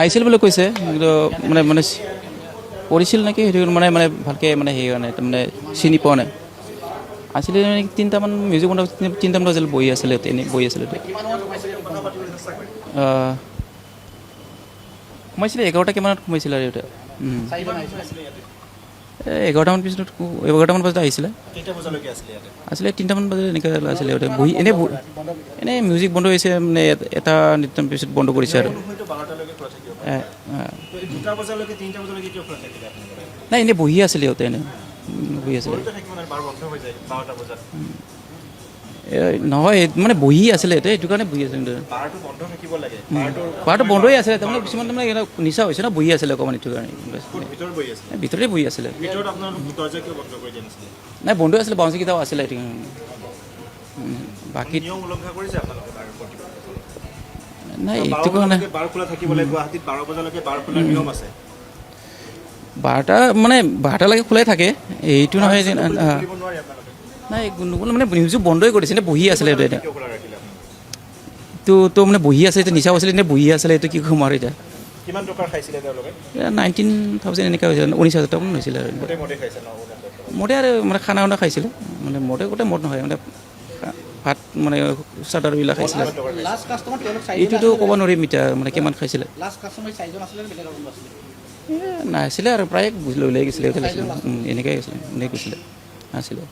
আহিছিল বুলি কৈছে কিন্তু মানে মানে কৰিছিল নেকি সেইটো মানে মানে ভালকৈ মানে হেৰি হোৱা নাই তাৰমানে চিনি পোৱা নাই আছিলে তিনিটামান মিউজিক বনাব তিনিটামান বজাত বহি আছিলে এনেই বহি আছিলে সোমাইছিলে 11টা কিমানত সোমাইছিলে আৰু এতিয়া 11টামান পিছত 11টামান বজাত আহিছিলে আছিলে 3টামান বজাত এনেকৈ আছিলে বহি এনেই মিউজিক বন্ধ হৈছে মানে এটা নৃত্যৰ পিছত বন্ধ কৰিছে আৰু নাই এনেই বহি আছিলে সিহঁতে এনেই বহি আছিলে নহয় মানে বহি আছিলে এইটো কাৰণে বহি আছিলে বাৰটো বন্ধই আছিলে তাৰমানে কিছুমান তাৰমানে নিচা হৈছে ন বহি আছিলে অকণমান এইটো কাৰণে ভিতৰতে বহি আছিলে নাই বন্ধই আছিলে বাউঞ্চীকেইটাও আছিলে এইটো বাকী নাই এইটো কাৰণে 12টা মানে 12টালৈকে খোলাই থাকে এইটো নহয় যে নাই মানে মিউজিক বন্ধই কৰিছে এনে বহি আছিলে এইটো এতিয়া তো মানে বহি আছে এতিয়া নিচা আছিলে এনে বহি আছিলে এইটো কি ক'ম আৰু এতিয়া 19,000 এনেকুৱা হৈছিলে 19,000 টকামান হৈছিলে আৰু মদে আৰু মানে খানা চানা খাইছিলে মানে মদে গোটেই মদ নহয় মানে ভাত মানে চাৰ্টাৰবিলাক খাইছিলে এইটোতো ক'ব নোৱাৰিম এতিয়া মানে কিমান খাইছিলে নাছিলে আৰু প্ৰায় লৈ গৈছিলে এনেকৈ গৈছিলে এনেকৈ গৈছিলে নাছিলে